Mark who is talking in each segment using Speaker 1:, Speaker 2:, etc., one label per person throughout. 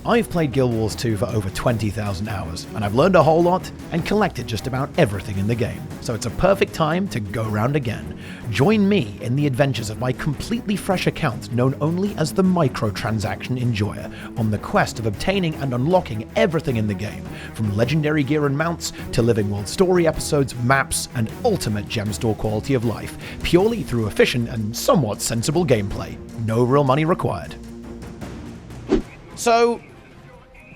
Speaker 1: I've played Guild Wars 2 for over 20,000 hours, and I've learned a whole lot and collected just about everything in the game, so it's a perfect time to go round again. Join me in the adventures of my completely fresh account known only as the Microtransaction Enjoyer, on the quest of obtaining and unlocking everything in the game, from legendary gear and mounts to living world story episodes, maps, and ultimate gem store quality of life, purely through efficient and somewhat sensible gameplay. No real money required. So,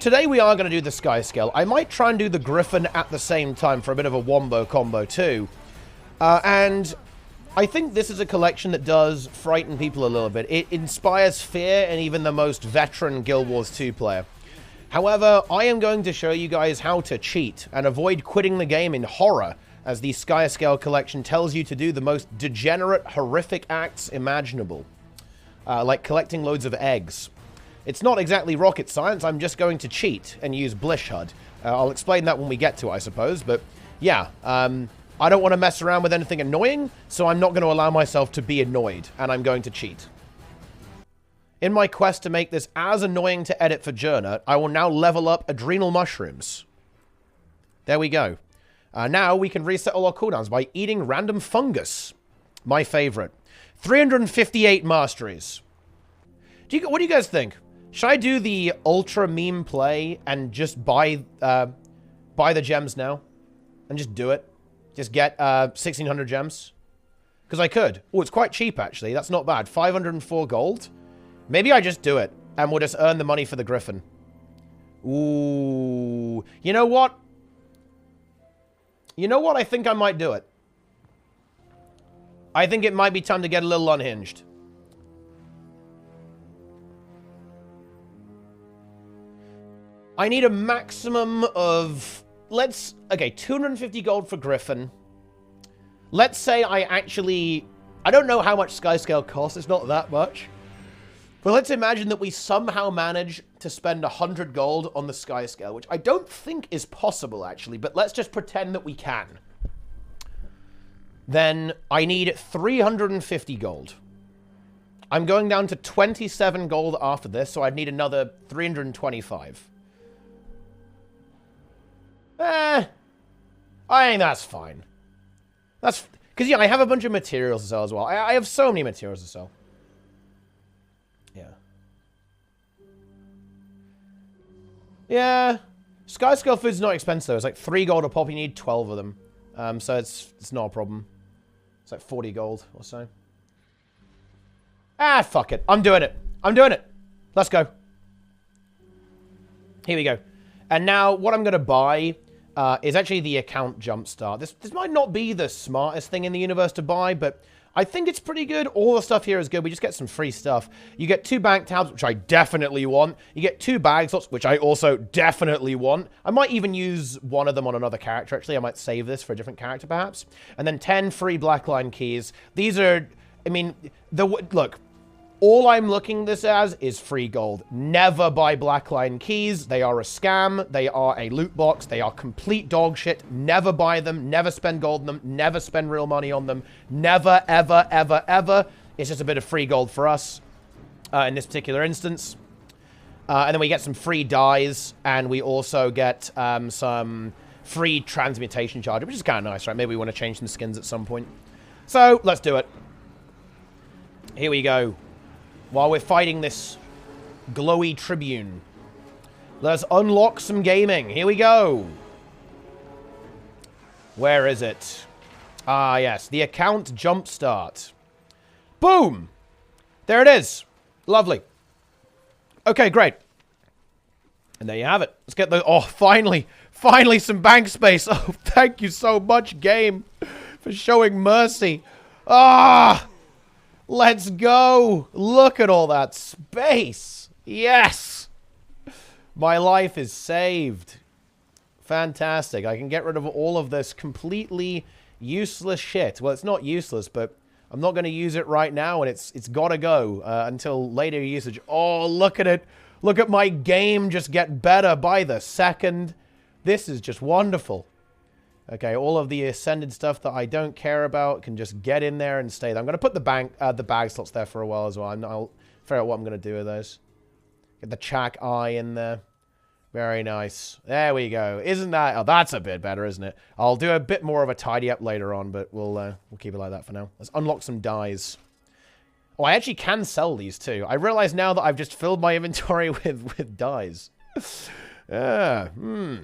Speaker 1: today we are going to do the Skyscale. I might try and do the Griffin at the same time for a bit of a wombo combo too. And I think this is a collection that does frighten people a little bit. It inspires fear in even the most veteran Guild Wars 2 player. However, I am going to show you guys how to cheat and avoid quitting the game in horror, as the Skyscale collection tells you to do the most degenerate, horrific acts imaginable. Like collecting loads of eggs. It's not exactly rocket science, I'm just going to cheat and use blish HUD. I'll explain that when we get to it, I suppose, but yeah, I don't want to mess around with anything annoying, so I'm not going to allow myself to be annoyed, and I'm going to cheat. In my quest to make this as annoying to edit for Journa, I will now level up adrenal mushrooms. There we go. Now we can reset all our cooldowns by eating random fungus. My favorite. 358 masteries. What do you guys think? Should I do the ultra meme play and just buy the gems now? And just do it? Just get 1,600 gems? Because I could. Oh, it's quite cheap, actually. That's not bad. 504 gold? Maybe I just do it, and we'll just earn the money for the Griffin. Ooh. You know what? You know what? I think I might do it. I think it might be time to get a little unhinged. I need a maximum of, okay, 250 gold for Griffin. Let's say I don't know how much Skyscale costs, it's not that much. But let's imagine that we somehow manage to spend 100 gold on the Skyscale, which I don't think is possible, actually, but let's just pretend that we can. Then I need 350 gold. I'm going down to 27 gold after this, so I'd need another 325. I think that's fine. That's... Because, yeah, I have a bunch of materials to sell as well. I have so many materials to sell. Yeah. Yeah. Skyscale food's not expensive. It's like 3 gold a pop. You need 12 of them. So it's not a problem. It's like 40 gold or so. Ah, fuck it. I'm doing it. I'm doing it. Let's go. Here we go. And now, what I'm going to buy is actually the account jumpstart. This might not be the smartest thing in the universe to buy, but I think it's pretty good. All the stuff here is good. We just get some free stuff. You get 2 bank tabs, which I definitely want. You get 2 bag slots, which I also definitely want. I might even use one of them on another character, actually. I might save this for a different character, perhaps. And then 10 free blackline keys. These are, I mean, look. All I'm looking this as is free gold. Never buy blackline keys. They are a scam. They are a loot box. They are complete dog shit. Never buy them. Never spend gold on them. Never spend real money on them. Never, ever, ever, ever. It's just a bit of free gold for us in this particular instance. And then we get some free dyes. And we also get some free transmutation charge, which is kind of nice, right? Maybe we want to change some skins at some point. So, let's do it. Here we go. While we're fighting this glowy tribune, let's unlock some gaming. Here we go. Where is it? Ah, yes. The account jumpstart. Boom! There it is. Lovely. Okay, great. And there you have it. Let's get the... Oh, finally. Finally some bank space. Oh, thank you so much, game, for showing mercy. Ah! Let's go! Look at all that space! Yes! My life is saved. Fantastic. I can get rid of all of this completely useless shit. Well, it's not useless, but I'm not going to use it right now, and it's got to go until later usage. Oh, look at it! Look at my game just get better by the second. This is just wonderful. Okay, all of the ascended stuff that I don't care about can just get in there and stay there. I'm going to put the bag slots there for a while as well. I'll figure out what I'm going to do with those. Get the Chak eye in there. Very nice. There we go. Isn't that... Oh, that's a bit better, isn't it? I'll do a bit more of a tidy up later on, but we'll keep it like that for now. Let's unlock some dyes. Oh, I actually can sell these too. I realize now that I've just filled my inventory with dyes. Maybe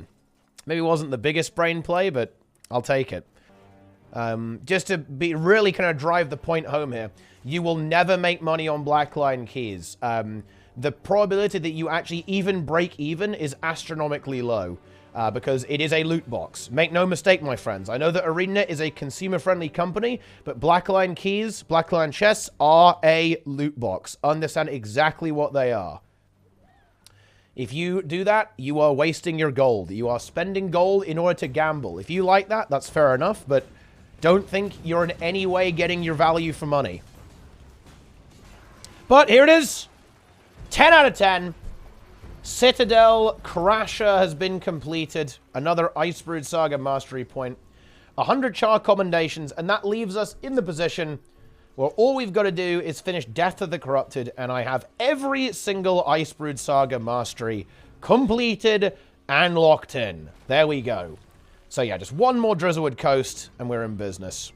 Speaker 1: it wasn't the biggest brain play, but I'll take it. Just to be really kind of drive the point home here, you will never make money on Blackline keys. The probability that you actually even break even is astronomically low, because it is a loot box. Make no mistake, my friends. I know that ArenaNet is a consumer-friendly company, but Blackline keys, Blackline chests are a loot box. Understand exactly what they are. If you do that, you are wasting your gold. You are spending gold in order to gamble. If you like that, that's fair enough, but don't think you're in any way getting your value for money. But here it is. 10 out of 10. Citadel Crasher has been completed. Another Icebrood Saga mastery point. 100 char commendations, and that leaves us in the position where all we've got to do is finish Death of the Corrupted, and I have every single Icebrood Saga mastery completed and locked in. There we go. So yeah, just one more Drizzlewood Coast, and we're in business.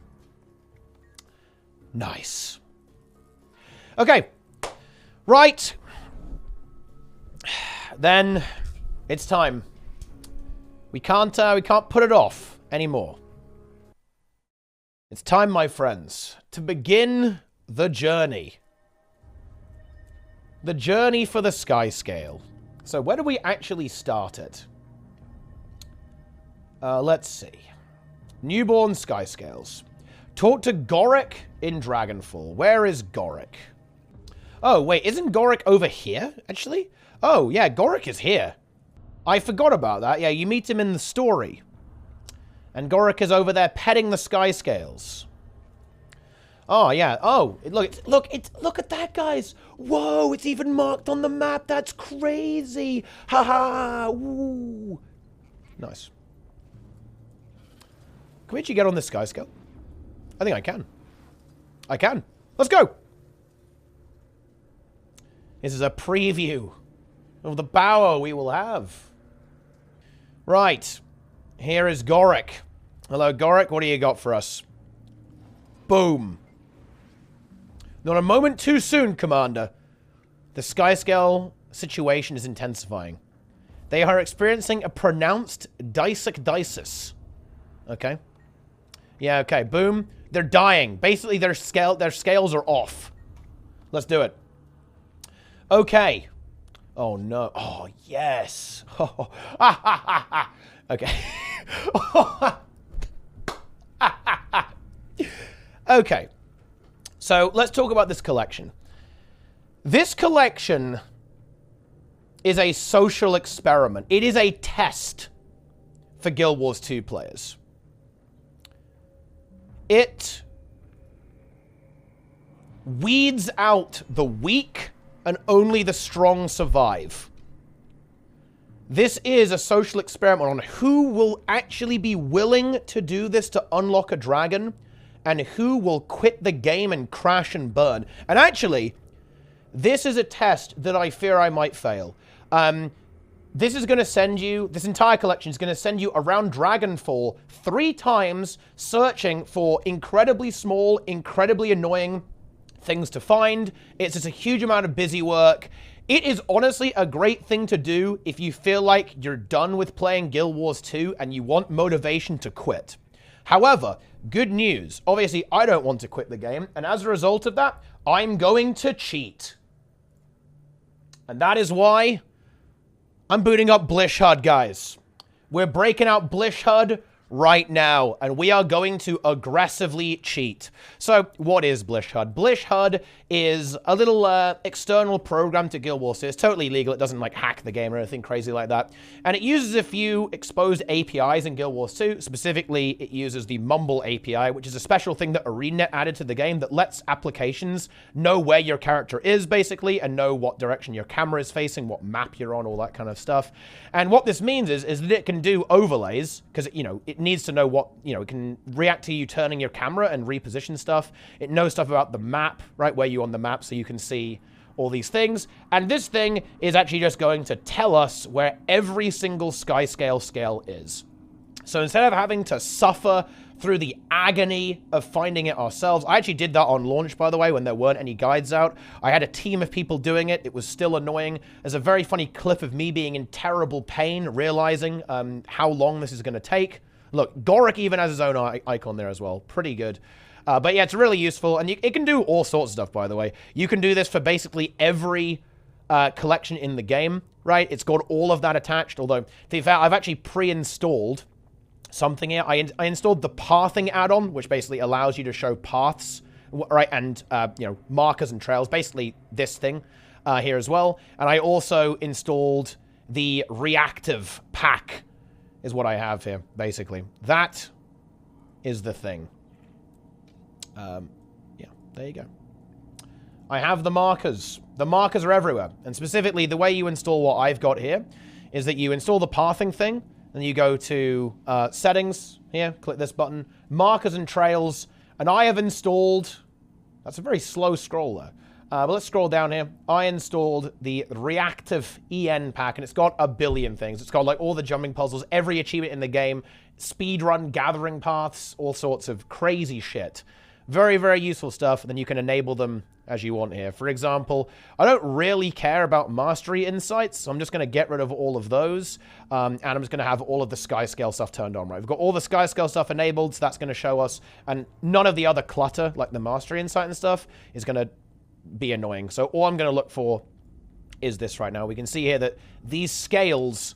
Speaker 1: Nice. Okay. Right. Then it's time. We can't put it off anymore. It's time, my friends, to begin the journey. The journey for the Skyscale. So where do we actually start it? Let's see. Newborn Skyscales. Talk to Goric in Dragonfall. Where is Goric? Oh, wait, isn't Goric over here, actually? Oh, yeah, Goric is here. I forgot about that. Yeah, you meet him in the story. And Goric is over there petting the Skyscales. Oh, yeah. Oh, look at that, guys. Whoa, it's even marked on the map. That's crazy. Haha. Woo. Nice. Can we actually get on this Skyscale? I think I can. I can. Let's go. This is a preview of the power we will have. Right. Here is Goric. Hello, Goric. What do you got for us? Boom. Not a moment too soon, Commander. The Skyscale situation is intensifying. They are experiencing a pronounced disic. Okay. Yeah, okay. Boom. They're dying. Basically, their scales are off. Let's do it. Okay. Oh, no. Oh, yes. Oh. Okay. Okay. So, let's talk about this collection. This collection is a social experiment. It is a test for Guild Wars 2 players. It weeds out the weak and only the strong survive. This is a social experiment on who will actually be willing to do this to unlock a dragon and who will quit the game and crash and burn. And actually, this is a test that I fear I might fail. This is going to send you, this entire collection is going to send you around Dragonfall 3 times searching for incredibly small, incredibly annoying things to find. It's just a huge amount of busy work. It is honestly a great thing to do if you feel like you're done with playing Guild Wars 2 and you want motivation to quit. However, good news. Obviously, I don't want to quit the game, and as a result of that, I'm going to cheat. And that is why I'm booting up Blish HUD, guys. We're breaking out Blish HUD right now, and we are going to aggressively cheat. So, what is Blish HUD? Blish HUD is a little external program to Guild Wars 2. It's totally legal. It doesn't, like, hack the game or anything crazy like that. And it uses a few exposed APIs in Guild Wars 2. Specifically, it uses the Mumble API, which is a special thing that ArenaNet added to the game that lets applications know where your character is, basically, and know what direction your camera is facing, what map you're on, all that kind of stuff. And what this means is that it can do overlays, because, you know, it needs to know what, you know, it can react to you turning your camera and reposition stuff. It knows stuff about the map, right, where you're on the map, so you can see all these things. And this thing is actually just going to tell us where every single Skyscale scale is. So instead of having to suffer through the agony of finding it ourselves, I actually did that on launch, by the way, when there weren't any guides out. I had a team of people doing it. It was still annoying. There's a very funny clip of me being in terrible pain, realizing how long this is going to take. Look, Goric even has his own icon there as well. Pretty good. But yeah, it's really useful, and it can do all sorts of stuff, by the way. You can do this for basically every collection in the game, right? It's got all of that attached, although, to be fair, I've actually pre-installed something here. I installed the pathing add-on, which basically allows you to show paths, right, and, you know, markers and trails, basically this thing here as well. And I also installed the reactive pack, is what I have here, basically. That is the thing. Yeah, there you go. I have the markers. The markers are everywhere. And specifically, the way you install what I've got here is that you install the pathing thing, and you go to settings here, click this button, markers and trails, and I have installed, that's a very slow scroll there, but let's scroll down here. I installed the reactive EN pack, and it's got a billion things. It's got like all the jumping puzzles, every achievement in the game, speedrun, gathering paths, all sorts of crazy shit. Very, very useful stuff, and then you can enable them as you want here. For example, I don't really care about mastery insights, so I'm just going to get rid of all of those, and I'm just going to have all of the Skyscale stuff turned on, right? We've got all the Skyscale stuff enabled, so that's going to show us, and none of the other clutter, like the mastery insight and stuff, is going to be annoying. So all I'm going to look for is this right now. We can see here that these scales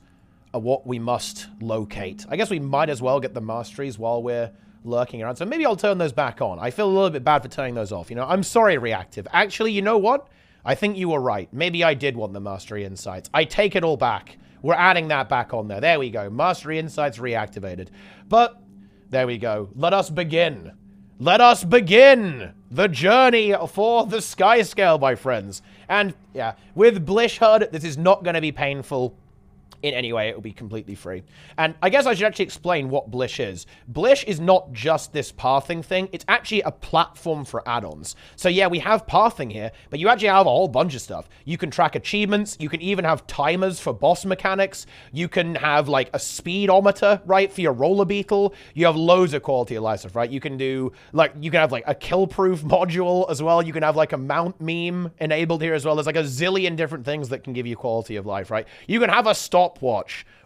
Speaker 1: are what we must locate. I guess we might as well get the masteries while we're lurking around. So maybe I'll turn those back on. I feel a little bit bad for turning those off. You know, I'm sorry, Reactive. Actually, you know what? I think you were right. Maybe I did want the Mastery Insights. I take it all back. We're adding that back on there. There we go. Mastery Insights reactivated. But, there we go. Let us begin. Let us begin the journey for the Skyscale, my friends. And, yeah, with Blish HUD, this is not going to be painful in any way. It will be completely free. And I guess I should actually explain what Blish is. Blish is not just this pathing thing. It's actually a platform for add-ons. So yeah, we have pathing here, but you actually have a whole bunch of stuff. You can track achievements. You can even have timers for boss mechanics. You can have like a speedometer, right, for your roller beetle. You have loads of quality of life stuff, right? You can do like, you can have like a kill-proof module as well. You can have like a mount meme enabled here as well. There's like a zillion different things that can give you quality of life, right? You can have a stopwatch.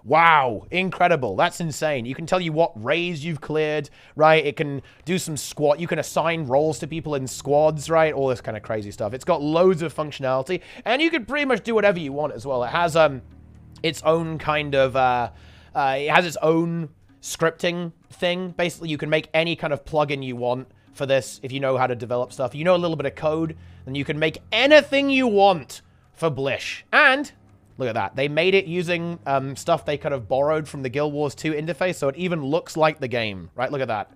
Speaker 1: Wow, incredible. That's insane. You can tell you what raids you've cleared, right? It can do some squad. You can assign roles to people in squads, right? All this kind of crazy stuff. It's got loads of functionality, and you can pretty much do whatever you want as well. It has its own kind of it has its own scripting thing. Basically, you can make any kind of plugin you want for this if you know how to develop stuff. You know a little bit of code, then you can make anything you want for Blish. And look at that. They made it using stuff they kind of borrowed from the Guild Wars 2 interface, so it even looks like the game, right? Look at that.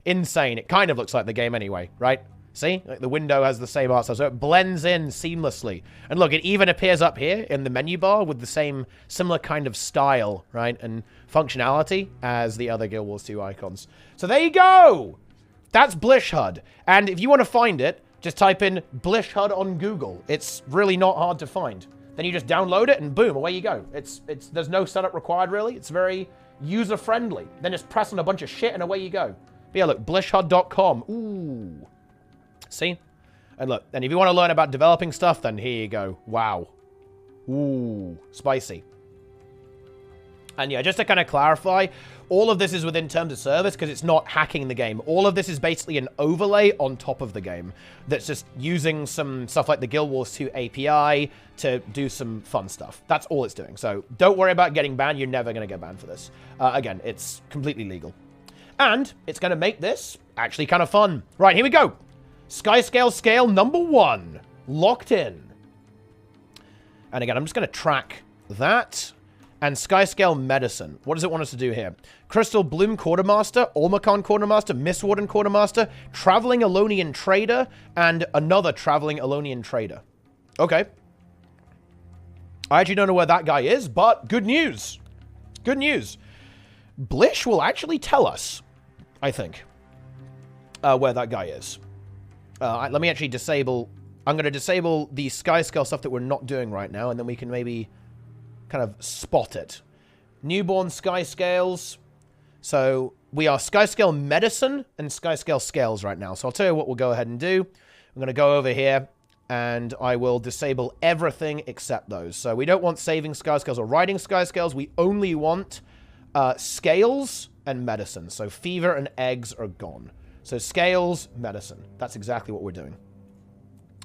Speaker 1: Insane. It kind of looks like the game anyway, right? See? Like the window has the same art style, so it blends in seamlessly. And look, it even appears up here in the menu bar with the same similar kind of style, right? And functionality as the other Guild Wars 2 icons. So there you go! That's Blish HUD. And if you want to find it, just type in Blish HUD on Google. It's really not hard to find. Then you just download it and boom, away you go. There's no setup required really. It's very user-friendly. Then just press on a bunch of shit and away you go. But yeah, look, blishhud.com. Ooh. See? And look, and if you want to learn about developing stuff, then here you go. Wow. Ooh, spicy. And yeah, just to kind of clarify, all of this is within terms of service because it's not hacking the game. All of this is basically an overlay on top of the game that's just using some stuff like the Guild Wars 2 API to do some fun stuff. That's all it's doing. So don't worry about getting banned. You're never going to get banned for this. Again, it's completely legal. And it's going to make this actually kind of fun. Right, here we go. Skyscale scale number 1. Locked in. And again, I'm just going to track that. And Skyscale Medicine. What does it want us to do here? Crystal Bloom Quartermaster, Olmacon Quartermaster, Mistwarden Quartermaster, Traveling Alonian Trader, and another Traveling Alonian Trader. Okay. I actually don't know where that guy is, but good news. Good news. Blish will actually tell us, I think, where that guy is. Let me actually disable I'm going to disable the Skyscale stuff that we're not doing right now, and then we can maybe kind of spot it. Newborn Skyscales. So we are Skyscale Medicine and Skyscale Scales right now. So I'll tell you what we'll go ahead and do. I'm going to go over here, and I will disable everything except those. So we don't want saving Skyscales or writing Skyscales. We only want Scales and Medicine. So Fever and Eggs are gone. So Scales, Medicine. That's exactly what we're doing.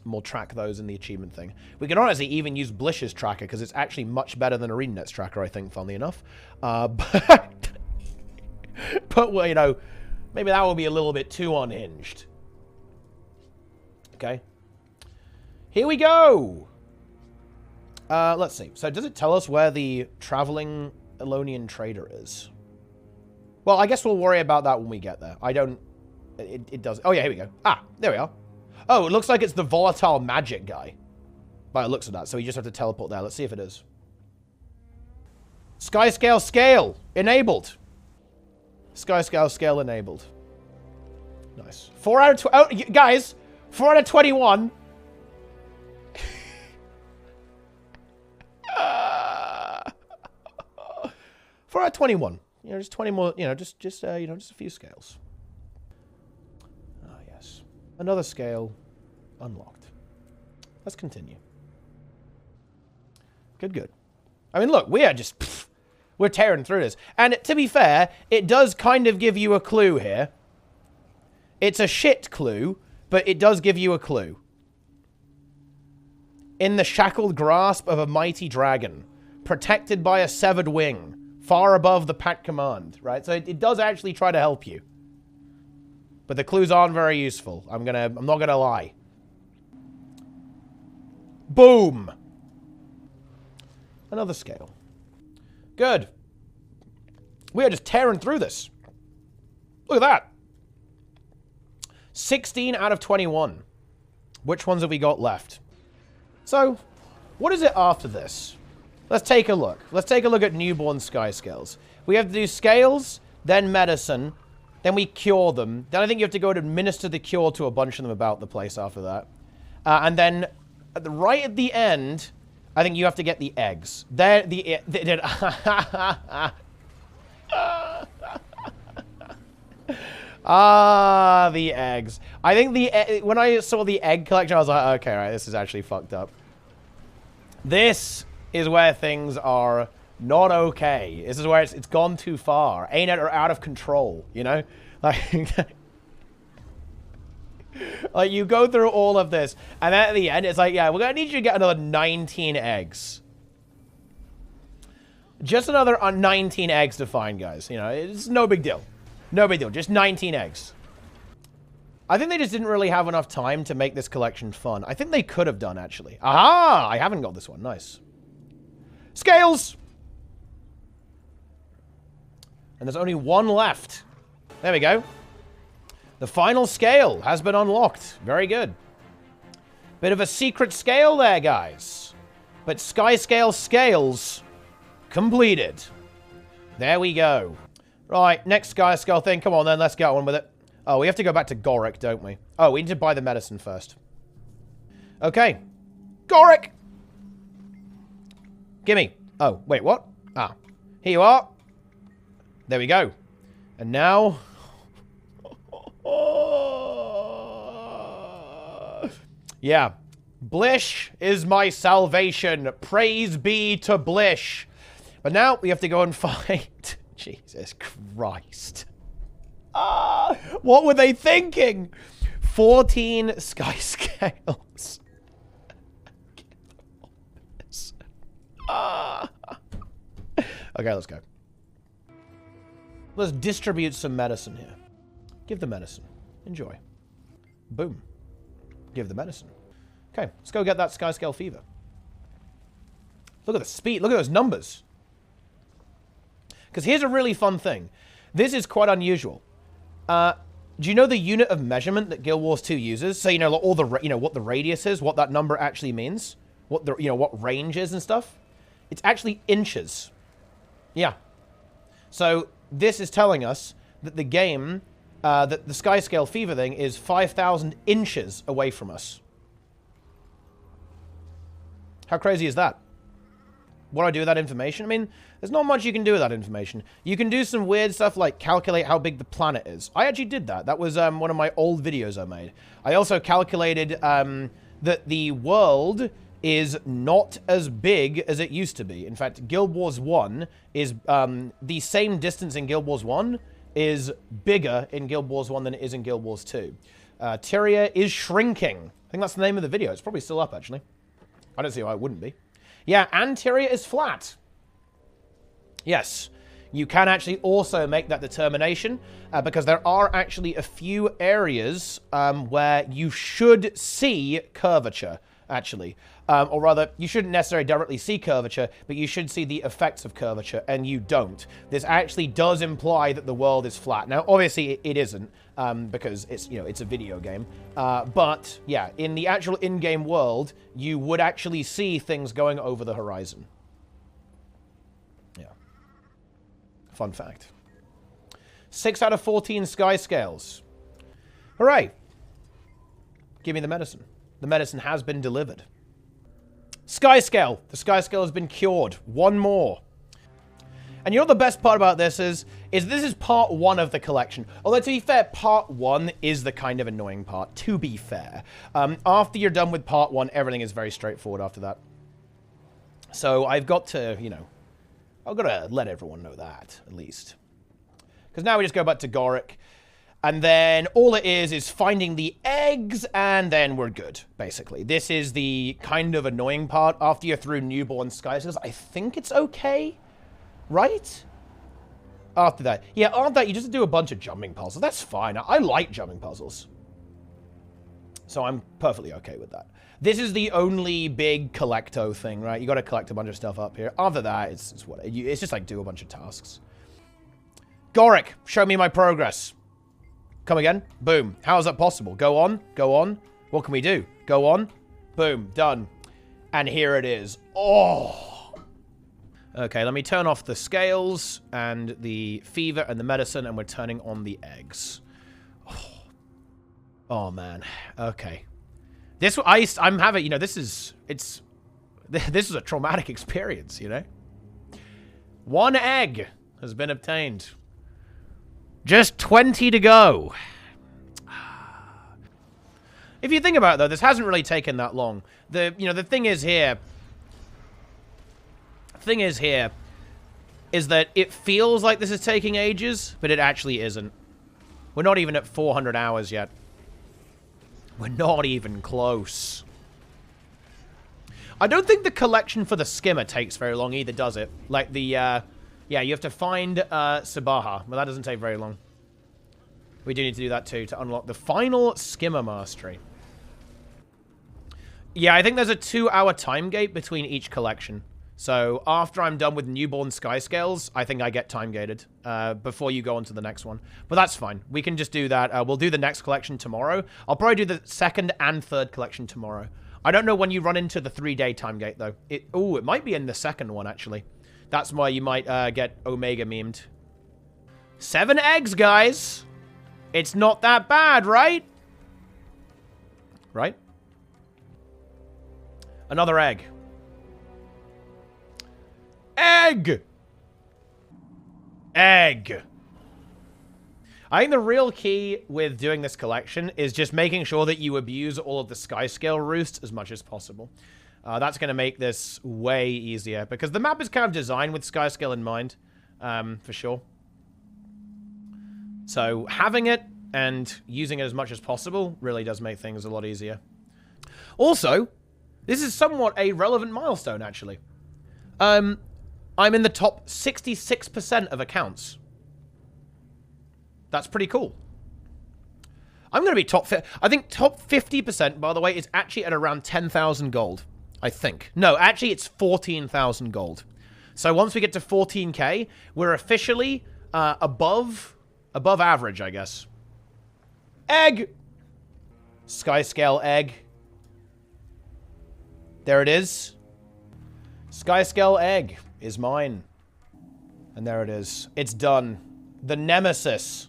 Speaker 1: And we'll track those in the achievement thing. We can honestly even use Blish's tracker, because it's actually much better than ArenaNet's tracker, I think, funnily enough. But, well, you know, maybe that will be a little bit too unhinged. Okay. Here we go! Let's see. So does it tell us where the traveling Elonian trader is? Well, I guess we'll worry about that when we get there. I don't... It does... Oh, yeah, here we go. Ah, there we are. Oh, it looks like it's the volatile magic guy. By the looks of that. So you just have to teleport there. Let's see if it is. Skyscale scale enabled. Skyscale scale enabled. Nice. 4 out of... Oh, guys! 4 out of 21. 4 out of 21. You know, just 20 more, you know, just a few scales. Ah, yes. Another scale unlocked. Let's continue. Good, good. I mean, look, we are just, we're tearing through this. And to be fair, it does kind of give you a clue here. It's a shit clue, but it does give you a clue. In the shackled grasp of a mighty dragon, protected by a severed wing, far above the Pat command, right? So it does actually try to help you. But the clues aren't very useful. I'm not gonna lie. Boom! Another scale. Good. We are just tearing through this. Look at that. 16 out of 21. Which ones have we got left? So, what is it after this? Let's take a look. Let's take a look at newborn Skyscales. We have to do scales, then medicine, then we cure them. Then I think you have to go and administer the cure to a bunch of them about the place after that. And then, right at the end, I think you have to get the eggs. The eggs. I think when I saw the egg collection, I was like, okay, right, this is actually fucked up. This is where things are not okay. This is where it's gone too far. ArenaNet are out of control, you know? Like, like, you go through all of this, and then at the end, it's like, yeah, we're gonna need you to get another 19 eggs. Just another 19 eggs to find, guys. You know, it's no big deal. No big deal. Just 19 eggs. I think they just didn't really have enough time to make this collection fun. I think they could have done, actually. Aha! I haven't got this one. Nice. Scales! And there's only one left. There we go. The final scale has been unlocked. Very good. Bit of a secret scale there, guys. But Skyscale scales completed. There we go. Right, next Skyscale thing. Come on then, let's get on with it. Oh, we have to go back to Goric, don't we? Oh, we need to buy the medicine first. Okay. Goric! Gimme. Oh, wait, what? Ah. Here you are. There we go. And now... yeah. Blish is my salvation. Praise be to Blish. But now we have to go and fight... Jesus Christ. Ah, what were they thinking? 14 Skyscales. Ah. Okay, let's go. Let's distribute some medicine here. Give the medicine. Enjoy. Boom. Give the medicine. Okay, let's go get that Skyscale fever. Look at the speed. Look at those numbers. Because here's a really fun thing. This is quite unusual. Do you know the unit of measurement that Guild Wars 2 uses? So, you know, all the, you know, what the radius is, what that number actually means, what the, you know, what range is and stuff. It's actually inches. Yeah. So this is telling us that the game, that the Skyscale fever thing is 5,000 inches away from us. How crazy is that? What do I do with that information? I mean, there's not much you can do with that information. You can do some weird stuff like calculate how big the planet is. I actually did that. That was one of my old videos I made. I also calculated that the world is not as big as it used to be. In fact, Guild Wars 1 is the same distance in Guild Wars 1 is bigger in Guild Wars 1 than it is in Guild Wars 2. Tyria is shrinking. I think that's the name of the video. It's probably still up, actually. I don't see why it wouldn't be. Yeah, and Tyria is flat. Yes, you can actually also make that determination because there are actually a few areas where you should see curvature, actually. Or rather, you shouldn't necessarily directly see curvature, but you should see the effects of curvature, and you don't. This actually does imply that the world is flat. Now, obviously, it isn't, because it's, you know, it's a video game. But, yeah, in the actual in-game world, you would actually see things going over the horizon. Yeah. Fun fact. 6 out of 14 Skyscales. Hooray! Give me the medicine. The medicine has been delivered. Skyscale. The Skyscale has been cured. One more. And you know what the best part about this is this is part 1 of the collection. Although, to be fair, part 1 is the kind of annoying part, to be fair. After you're done with part 1, everything is very straightforward after that. So I've got to, you know, I've got to let everyone know that, at least. Because now we just go back to Gorick. And then all it is finding the eggs, and then we're good, basically. This is the kind of annoying part. After you're through newborn skyscales, I think it's okay, right? After that. Yeah, after that, you just do a bunch of jumping puzzles. That's fine. I like jumping puzzles. So I'm perfectly okay with that. This is the only big collecto thing, right? You got to collect a bunch of stuff up here. After that, it's just like do a bunch of tasks. Gorick, show me my progress. Come again. Boom. How is that possible? Go on. Go on. What can we do? Go on. Boom. Done. And here it is. Oh. Okay, let me turn off the scales and the fever and the medicine, and we're turning on the eggs. Oh man. Okay. I'm having, you know, this is a traumatic experience, you know? 1 egg has been obtained. Just 20 to go. If you think about it, though, this hasn't really taken that long. The thing is here is that it feels like this is taking ages, but it actually isn't. We're not even at 400 hours yet. We're not even close. I don't think the collection for the skimmer takes very long either, does it? Like the, yeah, you have to find Sabaha. Well, that doesn't take very long. We do need to do that too to unlock the final skimmer mastery. Yeah, I think there's a 2-hour time gate between each collection. So after I'm done with newborn skyscales, I think I get time gated before you go on to the next one. But that's fine. We can just do that. We'll do the next collection tomorrow. I'll probably do the 2nd and 3rd collection tomorrow. I don't know when you run into the 3-day time gate, though. It might be in the 2nd one, actually. That's why you might get Omega memed. 7 eggs, guys! It's not that bad, right? Right? Another egg. Egg! Egg! I think the real key with doing this collection is just making sure that you abuse all of the Skyscale roosts as much as possible. That's going to make this way easier, because the map is kind of designed with Skyscale in mind, for sure. So having it and using it as much as possible really does make things a lot easier. Also, this is somewhat a relevant milestone, actually. I'm in the top 66% of accounts. That's pretty cool. I'm going to be top... I think top 50%, by the way, is actually at around 10,000 gold. I think. No, actually, it's 14,000 gold. So once we get to 14k, we're officially above average, I guess. Egg! Skyscale egg. There it is. Skyscale egg is mine. And there it is. It's done. The nemesis.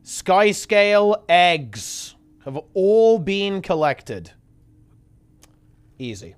Speaker 1: Skyscale eggs have all been collected. Easy.